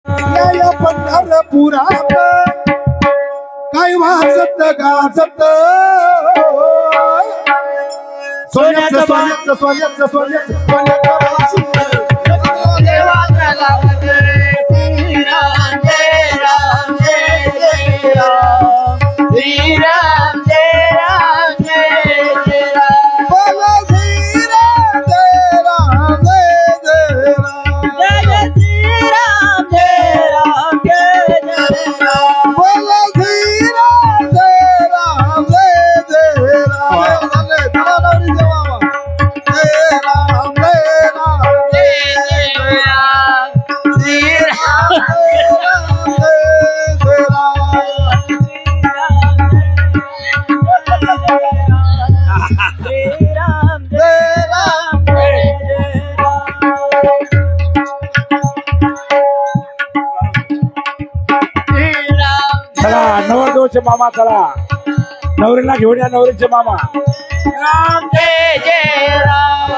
या पंढरपुरात काय वाजत गाजत सोन्याचं सोन्याचं सोन्याचं सोन्याचं सोन्याचं देवाचा लावत श्रीराम जय राम जय जय राम श्रीराम जय राम जय जय राम बोलो श्रीराम जय राम जय जय राम जय श्रीराम जय राम जय जय राम बोलो श्रीराम जय राम जय जय राम चला नवरी देवा जय राम जय राम जय जय राम श्रीराम श्रीराम जय राम जय जय राम चला नवरदेवचे मामा चला नवरीला घेऊन या नवरीचे मामा राम जय जय राम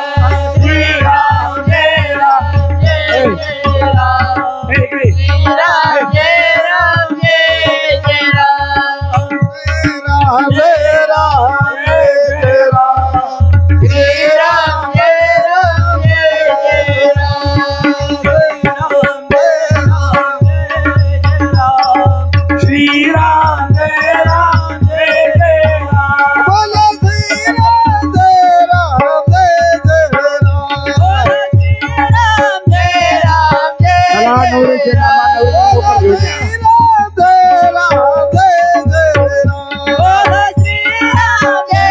श्रीराम जय राम जय जय राम श्रीराम जय राम जय जय राम राम जय राम जय राम श्रीराम जय राम जय जय राम श्रीराम जय राम जय जय राम बोलो श्रीराम जय राम जय जय राम श्रीराम जय राम जय चला नवरीचे मामा नवरीला लवकर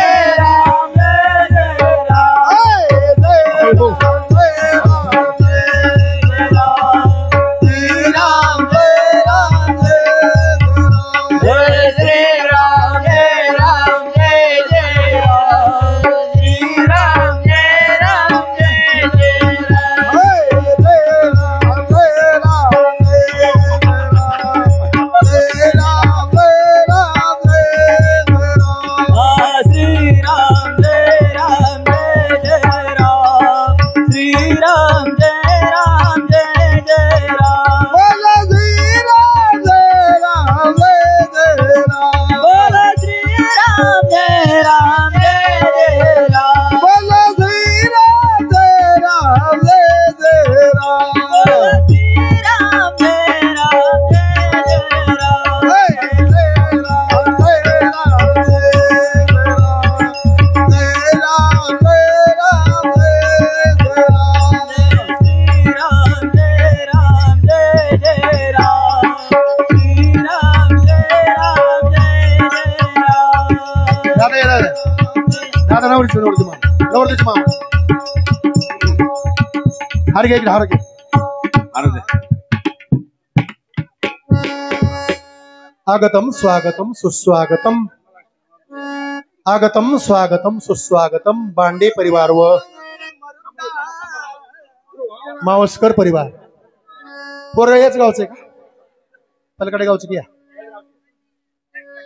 घेऊन या श्रीराम जय राम जय जय राम बोलो श्रीराम जय राम जय जय राम जय राम जय राम जय राम श्रीराम जय राम जय जय राम जय श्रीराम जय राम जय जय राम श्रीराम जय राम जय जय राम श्रीराम जय राम जय जय राम श्रीराम जय राम जय जय राम बोलो श्रीराम जय राम जय जय राम बोलो श्रीराम जय राम जय राम श्रीराम जय राम जय जय राम श्रीराम जय राम जय जय राम दादा नवरीची मामा हार घे हार घे आगतम स्वागतम सुस्वागतम आगतम स्वागतम सुस्वागतम बांडे परिवार व मावसकर परिवार पोरं याच गावचे का पलकडे गावचे की या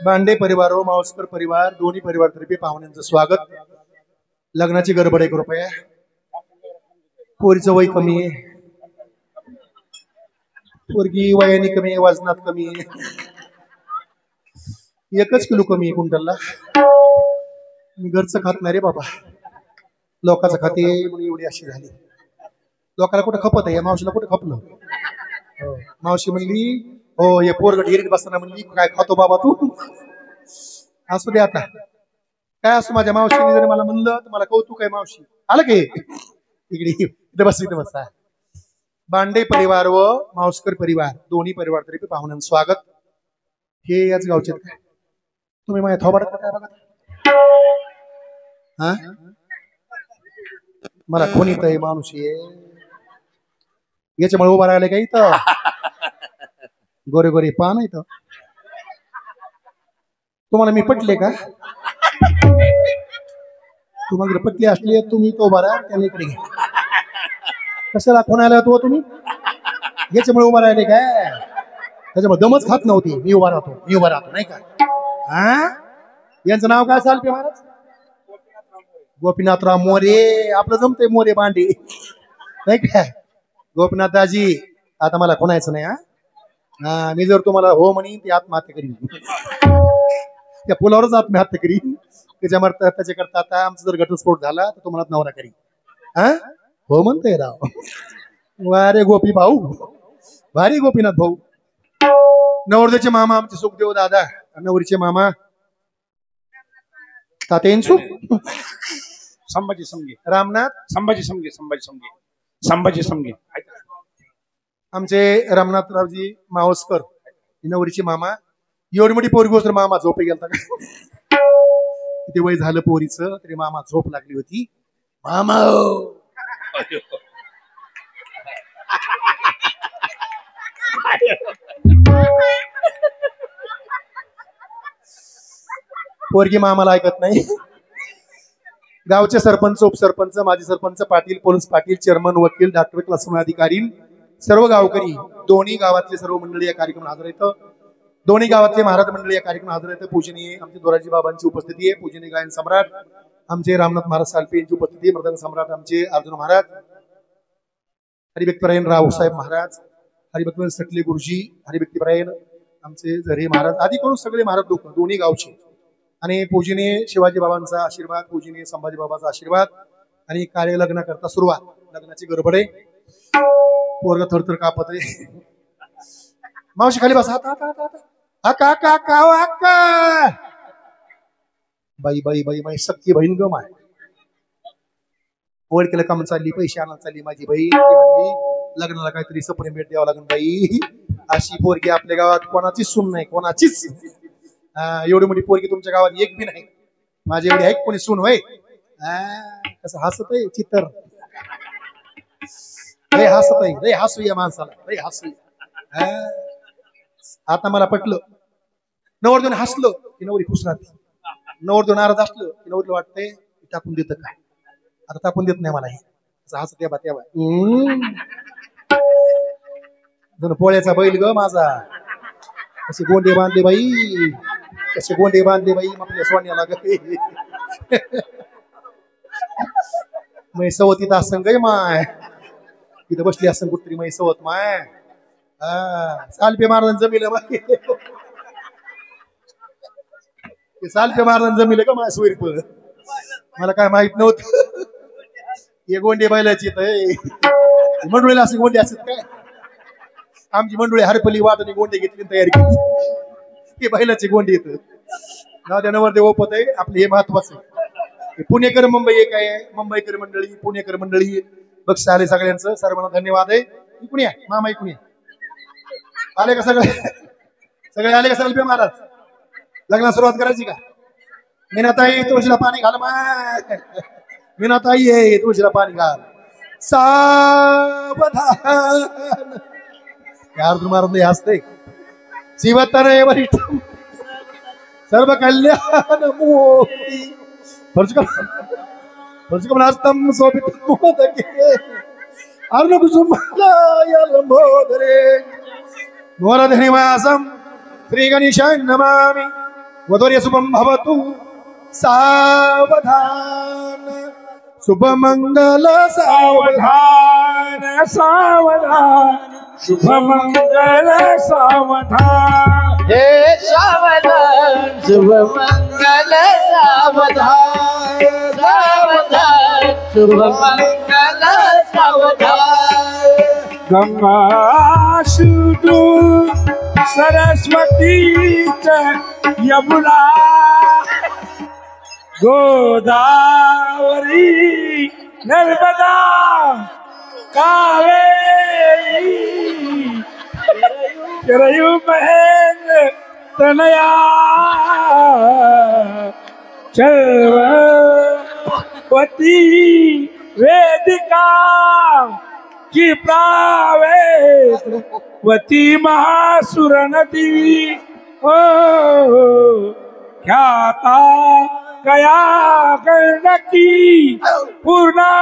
बांडे परिवार व मावसकर परिवार दोन्ही परिवार तर्फे पाहुण्यांचं स्वागत लग्नाची गडबड 1 रुपया पोरीचं वय कमी आहे पोरगी वयाने कमी आहे वजनात कमी आहे 1 किलो कमी आहे क्विंटलला मी घरचं खात नाही रे बाबा लोकांचं खाते म्हणून एवढी अशी झाली लोकांना कुठं खपत आहे या मावशीला कुठं खपलं मावशी म्हणली हो हे पोरगट गिरीत बसताना म्हणली काय खातो बाबा तू असू दे आता काय असं माझ्या मावशीने जरी मला म्हणलं तर मला कौतुक आहे मावशी आलं की इकडे इथे बस बांडे परिवार व मावसकर परिवार दोन्ही परिवार तरी पाहुण्यांचं स्वागत हे याच गावचे काय तुम्ही माझ्या थोबाडात काय बघा हा मला कोणी तर माणूस आहे याच्यामुळे उभा राहिले का इथं गोरे गोरे पान इथं तुम्हाला मी पटले का तुम्हाला जर पटली असली तुम्ही तो उभा राहा त्याला इकडे घ्या कशाला कोणाला तो तुम्ही याच्यामुळे उभा राहिले काय त्याच्यामुळे दमच खात नव्हती मी उभा राहतो नाही का हा यांचं नाव काय चालते महाराज गोपीनाथराव मोरे आपलं जमते मोरे बांडे नाही काय गोपीनाथ दाजी आता मला कोणायचं नाही हा हा मी जर तुम्हाला हो म्हणीन ती आत्महत्या करीन त्या पुलावरच आत्महत्या करीन त्याच्याकरता आता आमचा जर घटस्फोट झाला तर तुम्हाला नवरा करीन हा हो म्हणतोय राव वारे गोपी भाऊ भारी गोपीनाथ भाऊ नवरदेवचे मामा आमचे सुखदेव दादा नवरीचे मामा तात्यांचू संभाजी समगे रामनाथ संभाजी समगे संभाजी समगे संभाजी समगे आमचे रामनाथरावजी मावसकर नवरीचे मामा एवढी मोठी पोरगी होत मामा झोपे गेलता का किती वय झालं पोरीचं तरी मामा झोप लागली होती मामा पोरगी मामाला ऐकत नाही गावचे सरपंच उपसरपंच माजी सरपंच पाटील पोलीस पाटील चेअरमन वकील डॉक्टर क्लास अधिकारी सर्व गावकरी दोन्ही गावातले सर्व मंडळी या कार्यक्रमात हजर येतं दोन्ही गावातले महाराज मंडळी या कार्यक्रमात हजर येतं पूजनीय आमचे दोराजी बाबांची उपस्थिती आहे पूजनीय गायन सम्राट आमचे रामनाथ महाराज सालपे यांची उपस्थिती मृदंग सम्राट आमचे अर्जुन महाराज हरिभक्तपरायण रावसाहेब महाराज हरिभक्तपरायण सटले गुरुजी हरिभक्तपरायण आमचे झरे महाराज आदी करून सगळे महाराज लोक दोन्ही गावचे आणि पूजनीय शिवाजी बाबांचा आशीर्वाद पूजनीय संभाजी बाबांचा आशीर्वाद आणि कार्य लग्न करता सुरुवात लग्नाची गडबड आहे पोरग थरथर कापत आहे मावशी खाली बस बाई बाई बाई माझी सक्की बहीण गम आहे ओळखीला काम चालली पैसे आणायला चालली माझी बहीण ती म्हणली लग्नाला काहीतरी सप्रेम भेट द्यावं लागेल बाई अशी पोरगी आपल्या गावात कोणाचीच सून नाही कोणाचीच एवढी मोठी पोरगी तुमच्या गावात एक बी नाही माझी एवढी आहे कोणी सून होय कसं हसत आहे चित्तर रे हसत आहे रे हसू या माणसाला रे हसू आता मला पटलं नवरदेवाने हसलं की नवरी खुश राहते नवरदेव नाराज असलं की नवरीला वाटतंय टाकून देत काय आता टाकून देत नाही मला हे हसत त्या जण पोळ्याचा बैल ग माझा कसे गोंडे बांधले बाई कसे गोंडे बांधले बाई आपल्या सोन्याला मै सवतीत असं ग माय तिथं बसली असं कुठतरी मै सवत माय सालपे महाराज जमिलं बाई सालपे महाराज जमिलं का माय सोयरीप मला काय माहित नव्हतं हे गोंडे बैलाची मंडळीला असे गोंडे असत काय आमची मंडळी हरपली वाटणी गोंडे घेतली तयारी केली ते बैलाचे गोंडे येत त्या नवरदेव ओपत आहे आपले हे महत्वाचं आहे पुणेकर मुंबई एक आहे मुंबईकर मंडळी पुणेकर मंडळी बक्षीस आले सगळ्यांचं सर्वांना धन्यवाद आहे इकडून या मामा इकडून या आले का सगळे आले का सगळे महाराज लग्नाला सुरुवात करायची का मीनाताई तुळशीला पाणी घाल माय मीनाताई आहे तुळशीला पाणी घाल सावधान अर्जुन महाराज हसते शिवतरे वरिष्ठ सर्व कल्याण मोती फर्चकमलास्तम शोभित मोदके अर्णकुसुमलंबोदरे मोरधनिवासं श्री गणेशाय नमामि वधूर्य शुभं भवतु सावधान शुभमंगल सावधान सावधान शुभमंगल सावधान हे सावधान शुभमंगल सावधान सावधान शुभमंगल सावधान गंगा सिंधु सरस्वती यमुना गोदावरी नर्मदा कावेरी सरयू महेंद्र तनया चलवती वेदिका की प्रावेवती महासुर नदी ओ ख्याता गया गंडकी पूर्णा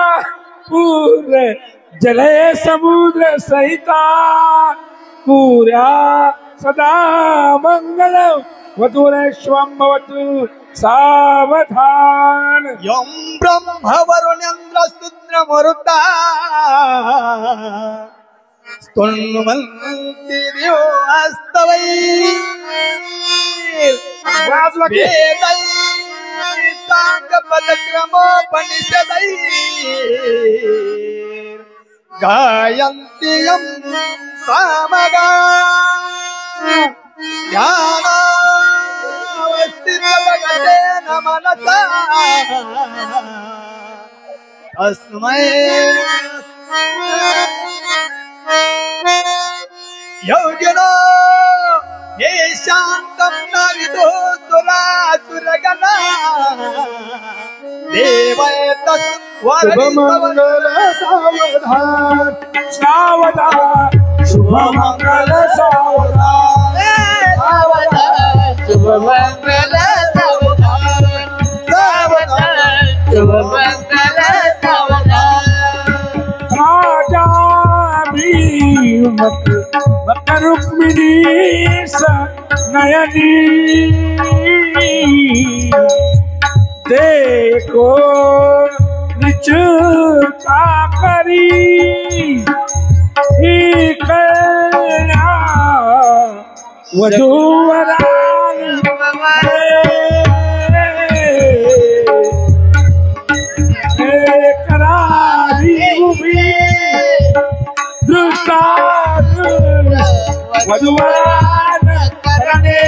पूर्ण जले समुद्र सहिता पूर्या सदा मंगल वधुरेश्वं भवतु सावधान यं ब्रह्म वरुणेन्द्र रुद्र मरुता स्तुन्वन्ति दिवो बोला की सांग पदक्रम पणिषदै गायन्त्यं सामगा ध्यानावस्थित भगतेन मनसा अस्मै योगिनो हे शांतं न विदो सुरासुरगणा देवैतत् शुभमंगल सावधान सावधान शुभमंगल सावधान शुभमंगल सावधान सावधान शुभमंगल सावधान राजा भीमत मत रुक्मिणी नयनी देखो निचुका करी कन्या वधूवरान करारी उभी वधूवरान करणे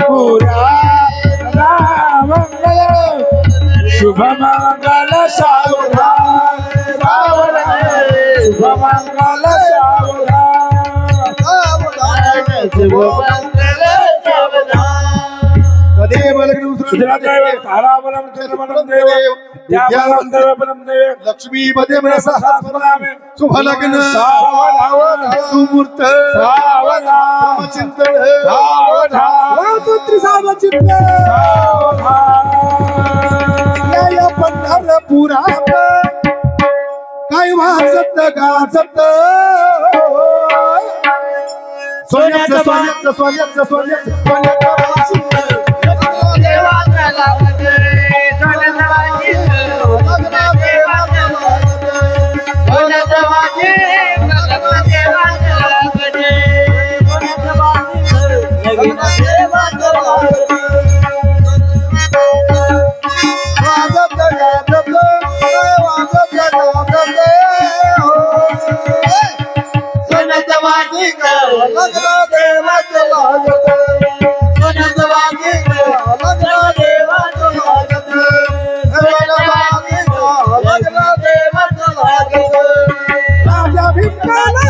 पुरा मंगल शुभमंगल सावधान सावधान शुभमंगल सावधान शुभमंगल सावधान तदेव लग्नं सुजलादेव ताराबलं चंद्रबलं देव विद्याबलं देवबलं देव लक्ष्मीपदे मनसा सहस्रनामे शुभलग्न सावधान सुमूर्त सावधान चिंतन सावधान वातुत्री सावचिंतन सावधान या पंढरपुरात काय वाजत गाजत सोन्याचं सोन्याचं सोन्याचं सोन्याचं सोन्याचं वाजत. देवाचा लागते सोन्याचा वाजी लग्न देवाचा लागते सोन्याचा वाजी लग्न देवाचा लागते सोन्याचा वाजी लग्न देवाचा लागते वाजत गाजत वाजत गाजत सोन्याचा वाजी लग्न देवाचा लागते सोन्याचा वाजी लग्न देवाचा लागते सोन्याचा वाजी लग्न देवाचा लागते राजा भिक्काला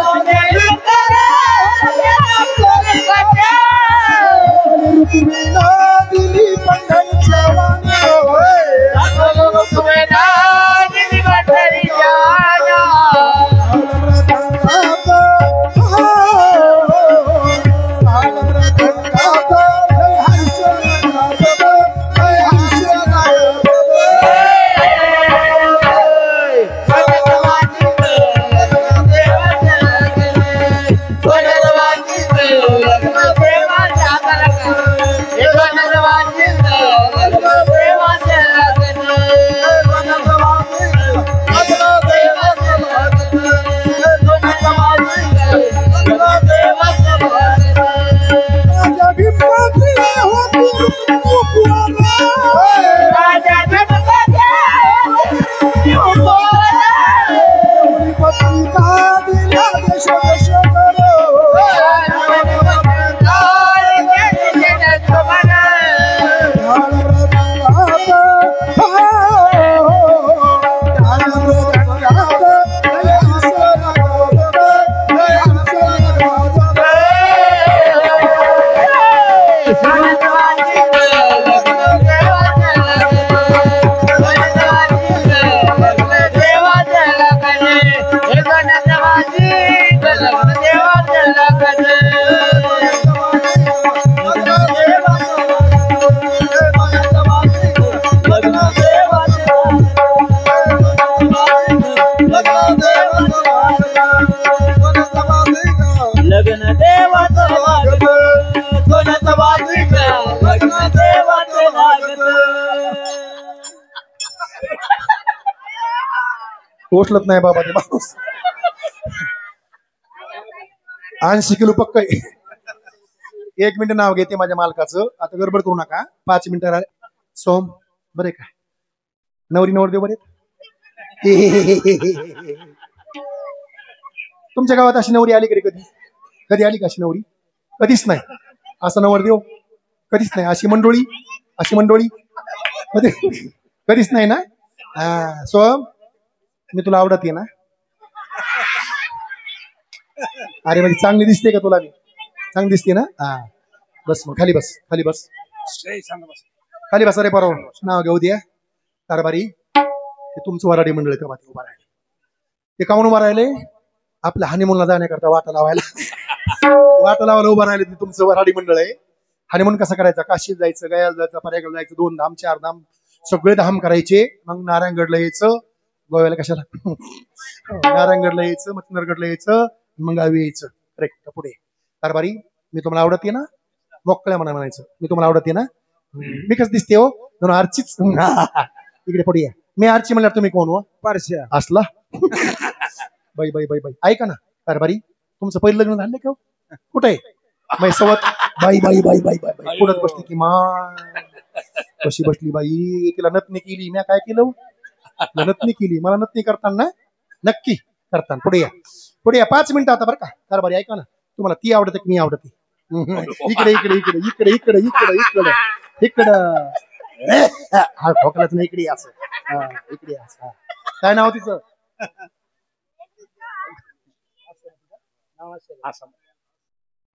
उतरी करला रुक्मिणा दिली पंढरीच्या वाणी लग्न देवाचं लागत सोन्याचं वाजविक लग्न देवाचं लागत पोचलत नाही बाबा ते माणूस 80 किलो पक्क आहे. 1 मिनिट नाव घेते माझ्या मालकाचं. आता गडबड करू नका. 5 मिनिटं. सोम बरे का? नवरी नवरदेव बरे? तुमच्या गावात अशी नवरी आली कधी? कधी आली का अशी नवरी? कधीच नाही. असं नवरदेव कधीच नाही. अशी मंडोळी कधीच नाही ना. सोम मी तुला आवडते ना? अरे म्हणजे चांगली दिसते का तुला? मी चांगली दिसते ना? बस मग खाली बस. खाली बस. अरे बरोबर नाव घेऊ द्या. कारभारी ते तुमचं वराडी मंडळ आहे तेव्हा ते उभा राहिले. ते काऊन उभा राहिले? आपल्या हनीमूनला जाण्याकरता वाटा लावायला उभा राहिले. ते तुमचं वराडी मंडळ आहे. हनीमून कसा करायचा? काशीत जायचं, गयाला जायचं, पर्यागला जायचं, 2 धाम 4 धाम सगळे धाम करायचे. मग नारायणगडला यायचं. गोव्याला कशाला? नारायणगडला यायचं, मच्छिंद्रगडला यायचं, मग गावी यायचं. करेक्ट. पुढे कारभारी मी तुम्हाला आवडते ना? मोकळ्या मना म्हणायचं मी तुम्हाला आवडते ना? मी कसं दिसते हो? आरचीच. इकडे पुढे या. मी आरची म्हणल्यावर तुम्ही कोण हो? पारश्या असला. बाई ऐका ना कारभारी, तुमचं पहिलं लग्न झालं का? कुठे आहे? मैसवत. बाई पुढत बसली की मा कशी बसली बाई. तिला नतनी केली. मी काय केलं? नतनी केली. मला नतनी करताना नक्की करताना. पुढे या 5 मिनिटं आता बरं का कारभारी. ऐका ना, तुम्हाला ती आवडते की मी आवडते? इकडे हा खोकलाच नाही. इकडे असं. इकडे असं. काय नाव तिचं?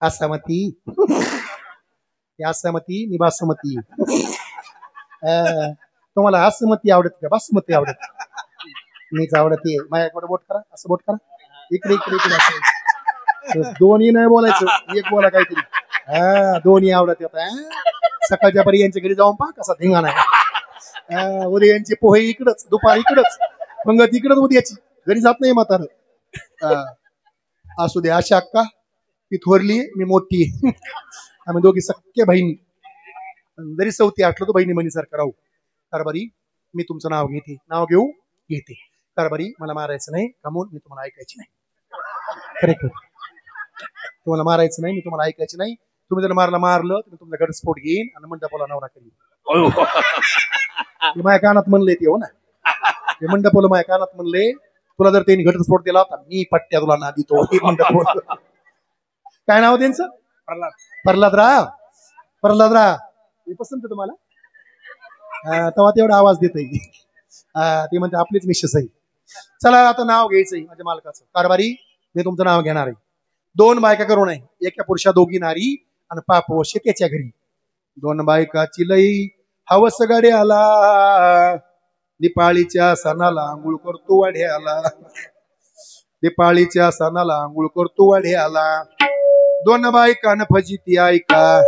आसामती. आसामती मी बासमती. तुम्हाला आसमती आवडत का बासमती आवडत? मीच आवडते. माझ्याकडे बोट करा. असं बोट करा. इकडे असं. दोन्ही नाही बोलायचं. एक बोला काहीतरी. दोन्ही आवडत. आता सकाळच्या परी यांच्या घरी जाऊन पहा कसा धिंगाणा आहे. उद्या यांचे पोहे इकडच, दुपार इकडच, मग तिकडच उद्याची. घरी जात नाही म्हातारं. असू दे. अशी अक्का ती थोरली, मी मोठी. आम्ही दोघी सख्या बहिणी. जरी 4थी असलो तर बहिणी बहिणीसारखं राहू. कारभारी मी तुमचं नाव घेते. कारभारी मला मारायचं नाही. कामून मी तुम्हाला ऐकायची नाही. करेक्ट. तुम्हाला मारायचं नाही. मी तुम्हाला ऐकायची नाही. तुम्ही जर मारलं तर तुमचा घटस्फोट घेईन आणि मंडपाला नवरा करीन. माझ्या कानात म्हणले ते हो ना. ते मंडपाला माझ्या कानात म्हणले तुला जर त्यांनी घटस्फोट दिला होता मी पट्ट्या तुला ना देतो. काय नाव त्यांचं? प्रल्हादराव. मी पसंत तुम्हाला तेव्हा तेवढा आवाज देतोय. ते म्हणते आपलीच मिसेस आहे. चला आता नाव घ्यायचंय माझ्या मालकाचं. कारभारी मी तुमचं नाव घेणार आहे. 2 बायका करू नये. एका पुरुषा 2 नारी आणि पाप वशे त्याच्या घरी. 2 बायकाची लई हवस गड्याला. दिपाळीच्या सणाला आंघोळ करतो वाढ्याला. दिपाळीच्या सणाला आंघोळ करतो वाढ्याला. 2 बायकान फजिती ऐका.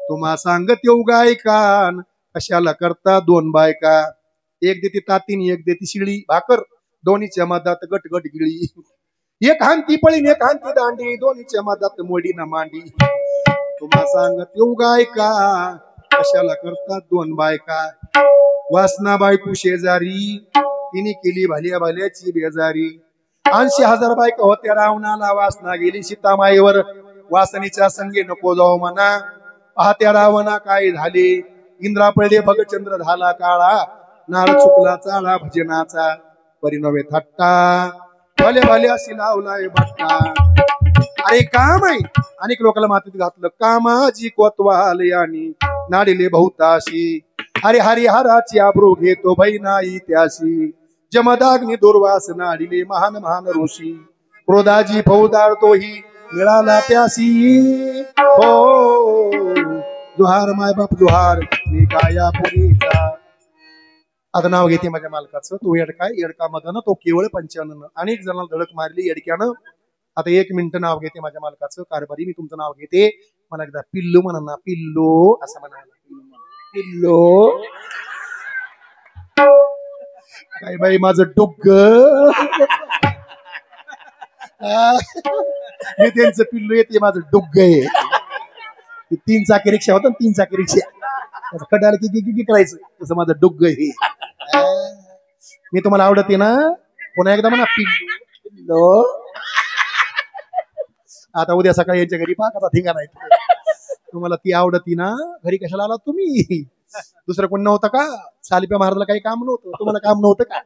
तुम्हा सांगत येऊ गायकान. कशाला करता 2 बायका? एक देती तातीन एक देती शिळी भाकर. दोन्हीच्या मधात गट गिळी. एक हांती पळीन एक हांती दांडी. दोन्हीच्या मधात मोडी ना मांडी. तुम्हा सांगत येऊ गायका. कशाला करता 2 बायका? वासना बायको शेजारी. तिने केली भाल्याची बेजारी. 80,000 बायका होत्या रावणाला. वासना गेली सीतामाईवर. वासनीच्या संगे नको जाऊ म्हणा. पाहत्या रावणा काय झाले. इंद्रा पळले भगचंद्र झाला काळा. नाळ चुकला चाळा भजनाचा. परिणवे थट्टा भले अशी लावलाय भट्टा. अरे काम आहे. अनेक लोकांना मातीत घातलं. कामाजी कोतवाल आणि नाडिले बहुताशी. अरे हरिहराची आब्रू घेतो नाही त्याशी. जमदाग्नी दुर्वास नाडिले महान ऋषी. क्रोधाजी फौदार तोही मिळाला त्यासी. हो जुहार माय बाप जुहार. मी गाया पुरीचा. आता नाव घेते माझ्या मालकाचं. तो येडका मधन तो केवळ 55. अनेक जणांना धडक मारली येडक्यानं. आता 1 मिनिट नाव घेते माझ्या मालकाचं. कारभारी मी तुमचं नाव घेते. मला एकदा पिल्लू म्हणा ना. पिल्लो असं म्हणायला. पिल्लो. काय बाई माझं डुग्ग. हे त्यांचं पिल्लू येते. माझं डुग्ग आहे. 3 चाकी रिक्षा होता. 3 चाकी रिक्षा कडायला की करायचं. तसं माझं डुग्ग आहे. मी तुम्हाला आवडते ना. पुन्हा एकदा म्हणा पिल्लू. आता उद्या सकाळी यांच्या घरी पाकाचा ठिकाण आहे. तुम्हाला ती आवडती ना, घरी कशाला आला तुम्ही? दुसरं कोण नव्हतं का? सालिप्या महाराजला काही काम नव्हतं, तुम्हाला काम नव्हतं का?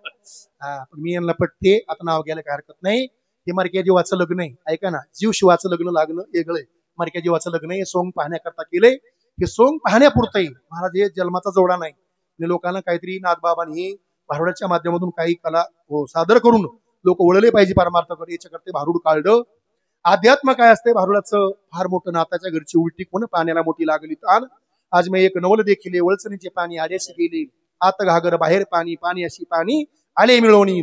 हा, पण मी यांना पटते. आता नाव घ्यायला काही हरकत नाही. हे मार्क्या जीवाचं लग्न आहे. ऐका ना, जीव शिवाचं लग्न लागणं वेगळं आहे. मार्क्या जीवाचं लग्न हे सोंग पाहण्याकरता केलंय. हे सोंग पाहण्यापुरतं आहे. महाराज हे जन्माचा जोडा नाही. लोकांना काहीतरी नाथबाबांनी भारुडाच्या माध्यमातून काही कला सादर करून लोक वळले पाहिजे परमार्थाकडे, याच्याकरता भारुड काढलं. अध्यात्म काय असते भारुडाचं? फार मोठं नाताच्या घरची उलटी कोण पाण्याला मोठी लागली ताण. आज मी एक नवल देखील वळचणीचे पाणी आड्याशी गेले, आत घागर बाहेर पाणी, पाणी अशी पाणी आले मिळवणी.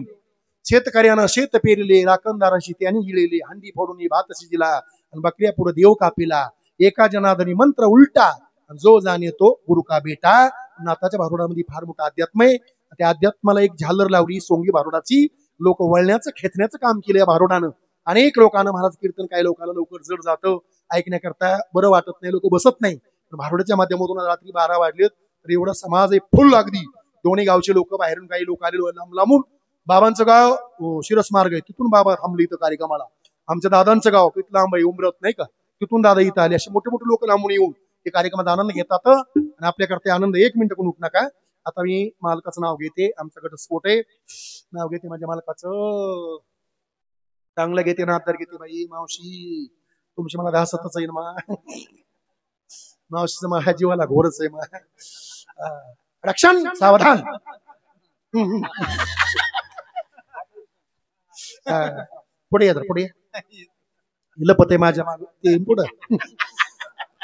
शेतकऱ्यानं शेत पेरले, राखणदाराशी त्यांनी गिळले, हंडी फोडून भात शिजला आणि बकऱ्या पुढे देव कापिला. एका जनार्दनी मंत्र उलटा, जो जाणे तो गुरु का बेटा. नाथाच्या भारुडामध्ये फार मोठा अध्यात्म आहे. त्या अध्यात्माला एक झालर लावली सोंगी भारुडाची. लोक वळण्याचं खेचण्याचं काम केलं या भारुडानं. अनेक लोकांना महाराज कीर्तन काही लोकांना लवकर जड जातं, ऐकण्याकरता बरं वाटत नाही, लोक बसत नाही. भारुडाच्या माध्यमातून रात्री 12 वाजलेत तर एवढा समाज आहे फुल. अगदी दोन्ही गावचे लोक, बाहेरून काही लोक आले लांब लांबून. बाबांचं गाव शिरस मार्ग आहे, तिथून बाबा थांबले इथं कार्यक्रमाला. आमच्या दादांचं गाव किती लांब आहे, उमरत नाही का, तिथून दादा इथं आले. असे मोठे मोठे लोक लांबून येऊन हे कार्यक्रमात आनंद घेतात. आणि आपल्याकडे आनंद 1 मिनिट कोण उठ नका. आता मी मालकाचं नाव घेते. आमच्याकडे स्फोट आहे. नाव घेते माझ्या मालकाचं. चांगलं घेते ना, आदर घेते. बाई मावशी तुमची मला घासतच आहे ना. मावशीचं माझ्या जीवाला घोरच आहे मा. रक्षण सावधान. पुढे या, पुढे लपत आहे माझ्या माग ते पुढं.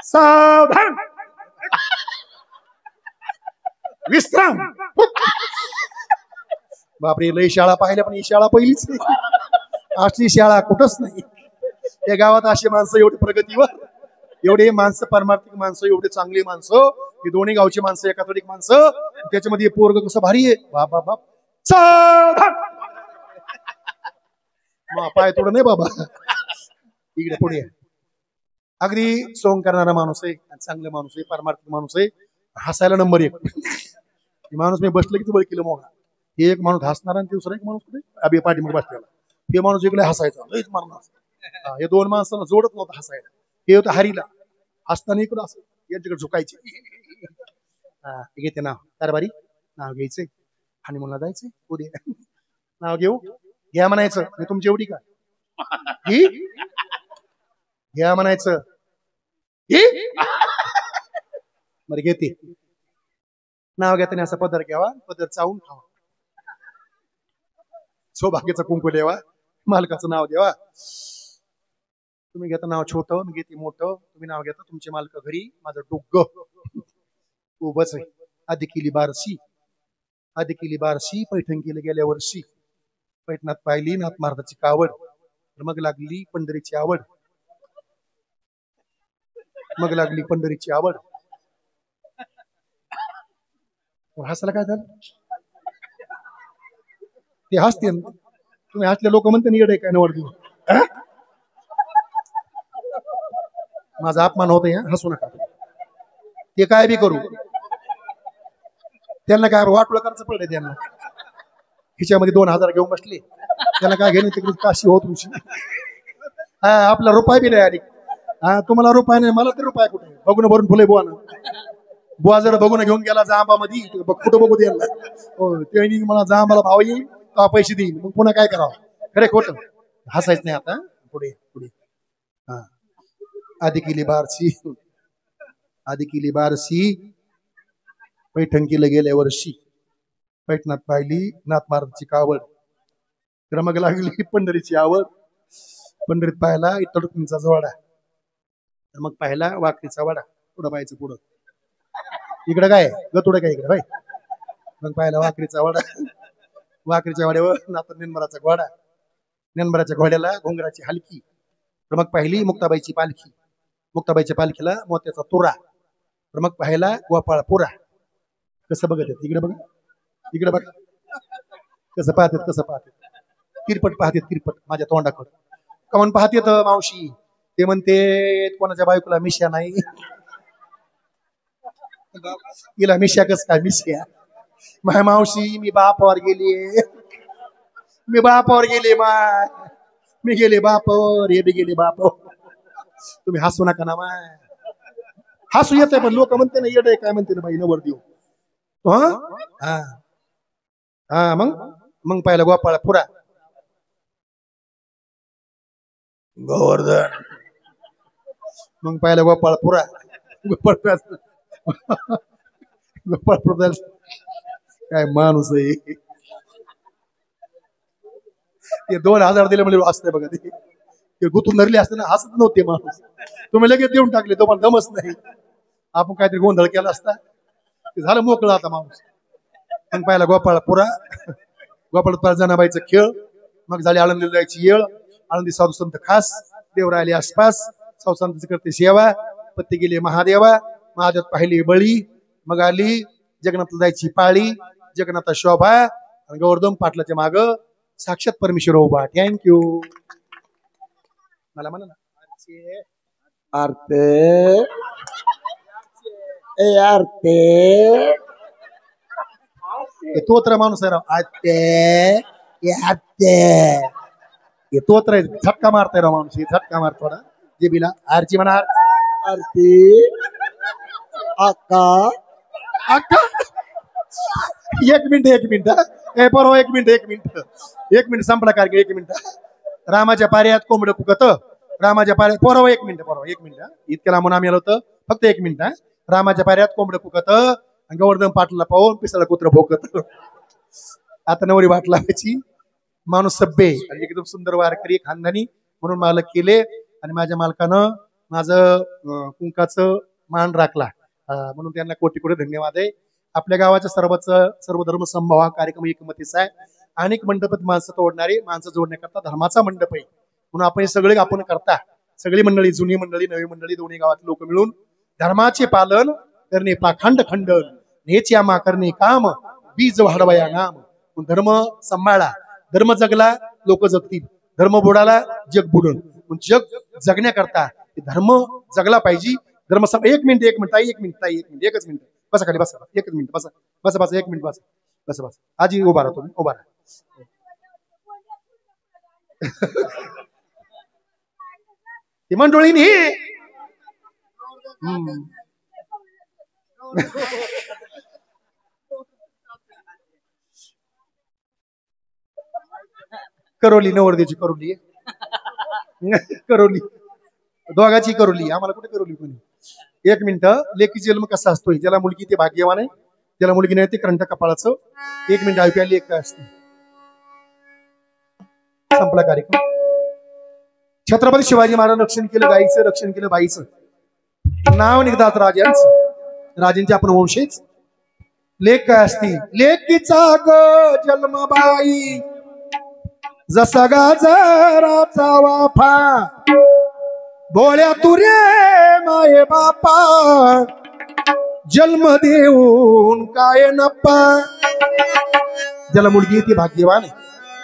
सावधान विश्राम. बापरे, लई शाळा पाहिल्या पण ही शाळा पहिलीच नाही. अशी शाळा कुठंच नाही. या गावात अशी माणसं एवढी प्रगतीवर, एवढे माणसं परमार्थिक माणसं, एवढे चांगली माणसं, ही दोन्ही गावची माणसं, एकातोडिक माणसं. त्याच्यामध्ये पोरग कसं भारी आहे. बाप बाप बाप. पाय थोडं नाही बाबा. इकडे पुढे अगदी सोंग करणारा माणूस आहे, चांगला माणूस आहे, परमार्थिक माणूस आहे. हसायला नंबर 1 माणूस. मी बसलं की तू बळ केलं मोगा. हे एक माणूस हसणार आणि दुसरा एक माणूस कुठे अभि पाठी मग बसलेला. हे माणूस इकडे हसायचा, लईच मारणार. हे 2 माणसाला जोडत नव्हतं हसायला. हे होतं हरीला, हसताना इकडं असं यांच्याकडे झुकायचे. घेते नाव कारभारी, नाव घ्यायचंय आणि मुला जायचंय उद्या. नाव घेऊ घ्या म्हणायचं. मी तुमची एवढी का घ्या म्हणायचं. बरं घेते. नाव घेताना असं पदर घ्यावा, पदर चावून खावा, सौभाग्याचं कुंकू द्यावा, मालकाचं नाव द्यावा. तुम्ही घेता नाव छोटं, मी घेते मोठं. तुम्ही नाव घेता तुमचे मालक घरी, माझं डोकं उभंच आहे. आधी केली बारशी, आधी केली बारशी, पैठण केलं गेल्या वर्षी. पैठणात पाहिली नाथ महाराजाची कावड, मग लागली पंढरीची आवड, मग लागली पंढरीची आवड. हसायला काय झालं? ते हसते. तुम्ही हसले लोक म्हणते निड आहे काय नवडती. माझा अपमान होत आहे, हसू नका. ते काय बी करू, त्यांना काय वाटलं करायचं पडलंय. त्यांना खिच्यामध्ये 2000 घेऊन बसले, त्याला काय घेणे तिकडे काशी हो तुमची. आपला रुपये बी नाही आली. तुम्हाला रुपये नाही, मला तरी रुपये कुठे. बघून भरून फुले बुवा ना. बुवा जर बघून घेऊन गेला जांबामध्ये, कुठं बघू द्यायला. हो, ते मला जांबाला भाव येईल का पैसे देईल, मग पुन्हा काय करावं. खरे खोटं हसायच नाही. आता पुढे पुढे. आधी केली बारशी, आधी केली बारशी, पैठण केलं गेल्या वर्षी. पैठणात पाहिली नाथ महाराजची कावड, तर मग लागली पंढरीची आवड. पंढरीत पाहिला इतडुकीचा जोडा, मग पाहिला वाकडीचा वाडा. पुढं पाहायचं पुढं. इकडं काय गतुडं काय इकडे बाई. मग पाहिला वाकडीचा वाडा, वाकडीच्या वाड्यावर नाथ नेनमराचा घोडा, नेनमराच्या घोड्याला घोंगराची हलकी. तर मग पाहिली मुक्ताबाईची पालखी, मुक्ताबाईच्या पालखीला मोत्याचा तुरा. तर मग पाहिला गोपाळ पुरा. कसं बघत आहेत इकडे बघा, इकडे बघा कसं पाहतात, कसं पाहतात. तिरपट पाहतात, तिरपट माझ्या तोंडाकडे. कमन पाहतेत मावशी. ते म्हणते कोणाच्या बायकोला मिश्या नाही. हिला मिश्या कस काय मिश्या. माय मावशी मी बापावर गेली, मी बापावर गेले. मी गेले बापावर, हे बी गेले बापावर. तुम्ही हसू नका ना माय. हसू येत पण लोक म्हणते ना येड आहे काय म्हणते ना बाई नवर देऊ. हा हा मग पाहिलं गोपाळ पुरा गोवर्धन. मग पाहिलं गोपाळ पुरा गोपाळ गोपाळ काय माणूस आहे. ते 2000 दिले म्हणजे असते बघा ते गुतून धरले असते ना हसत नव्हते माणूस. तुम्ही लगेच देऊन टाकले तुम्हाला दमच नाही. आपण काहीतरी गोंधळ केला असता ते झालं मोकळं आता माणूस. मग पाहिला गोपाळ पुरा गोपाळ जनाबाईचा खेळ. मग झाली आळंदीला जायची येळ. आळंदी साधू संत खास देव राहिले आसपास. साधू संतांची करते सेवा. पत्ती गेली महादेवा. महादेव पाहिली बळी. मग आली जगन्नाथला जायची पाळी. जगन्नाथ शोभा आणि गोवर्धन पाटलाच्या माग साक्षात परमेश्वर उभा. थँक्यू. मला म्हणा ना आरते ए आरते तोत्र माणूस आहे राव. आत्ते तोत्र आहे. झटका मारताय राव माणूस. झटका मारतो ना जेबीला. आरची म्हणा आरती आका अक्का. एक मिनिट ए परवा एक मिनिट संपला कार्यक्रम. एक मिनिट. रामाच्या पार्यात कोंबड कुकत. रामाच्या पार्यात परवा एक मिनिट इतक्या लांबून आम्ही आलो होतं. फक्त एक मिनिट. रामाच्या पार्यात कोंबड कुकत आणि गोवर्धन पाटला पाहून पिसाला कुत्र भोकत. आता नवरी वाट लावायची. माणूस सभ्य आणि एकदम सुंदर वारकरी खानदानी म्हणून मालक केले. आणि माझ्या मालकानं माझं कुंकाचं मान राखला म्हणून त्यांना कोटी कोटी धन्यवाद आहे. आपल्या गावाच्या सर्व धर्म संभाव हा कार्यक्रम एकमतीचा आहे. अनेक मंडपात माणसं तोडणारे माणसं जोडण्याकरता धर्माचा मंडप आहे. म्हणून आपण हे सगळे आपण करता. सगळी मंडळी जुनी मंडळी नवी मंडळी दोन्ही गावातले लोक मिळून धर्माचे पालन करणे पाखंड खंडन नेच यामा करणे काम बीज वाढवया नाम. धर्म सांभाळा. धर्म जगला लोक जगतील. धर्म बुडाला जग बुडल. जग जगण्याकरता धर्म जगला पाहिजे. धर्म एक मिनिट एकच मिनिट बसा खाली बसा. एकच मिनिट बसा एक मिनिट बसा आजी उभा राहा. तुम्ही उभा राहा. ती मंडळीनी करवली नवरदेवची करवली दोघाची करवली. आम्हाला कुठे करवली कोणी. एक मिनिट. लेकी जन्म कसा असतोय. ज्याला मुलगी ते भाग्यवान आहे. ज्याला मुलगी नाही ते करंट कपाळाचं. एक मिनिट ऐकूया लेख काय असते. संपला कार्यक्रम. छत्रपती शिवाजी महाराज रक्षण केलं गाईचं रक्षण केलं बाईचं. नाव निघतात राजांचे आपण वंशज. लेख काय असते. लेकीचा ग जन्मबाई जसा गाजराचा वाफा भोळ्या तुरे माये बापा जन्म देऊन काय नप्पा. ज्याला मुलगी ती भाग्यवान आहे.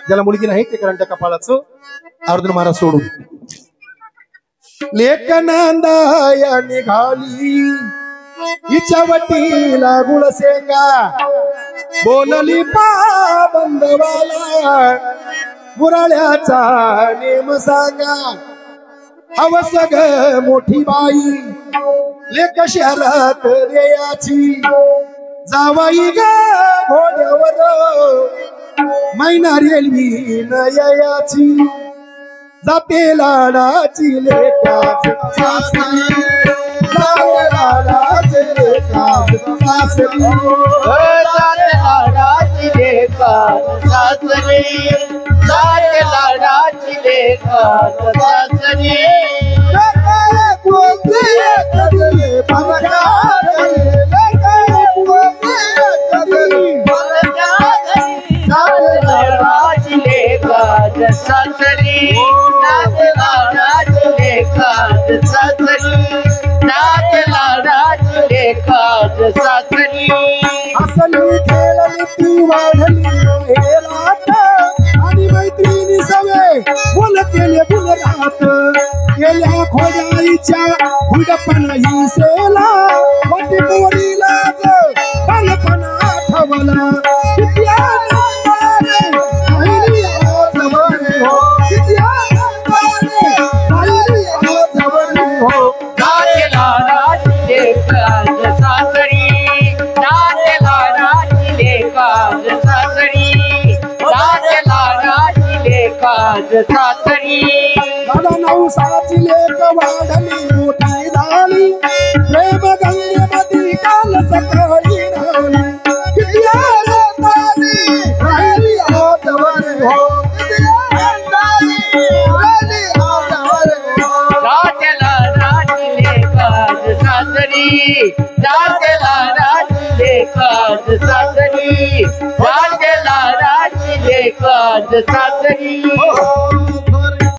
ज्याला मुलगी नाही ते करंट कपाळाचं. अर्जुन महाराज सोडून लेख नांदाया निघाली हिच्या वटीला गुळसेंगा बोलली बंदवाला मुराळ्याचा नेम सांगा. हवस ग मोठी बाई लेक शहरात देयाची जावाई ग घोड्यावर मैना रेल्वी नयाची जाते लाडाची लेकाच सासरी जाते लाडाची लेकाच सासरी जाते लाडाची लेकाच सासरी जाते लाडाची लेकाच सासरी असली खेळली ती वाढली आणि मैत्रिणी सवे बोल केले बोल राहत गेल्या खोड्याईच्या हुडपण हिसेला वाटी पोरीला बालपण आठवला. किती काज सासरी राजला राजिले काज सासरी दादा नवसाची लेक वाढली मोठी झाली प्रेम गंगेमध्ये काल सकाळी राहिली किती आनंदाने राहिली आजवर हो किती आनंदाने राहिली आजवर हो राजला राजिले काज सासरी राजला राजिले काज सासरी राजला राजिले काज सासरी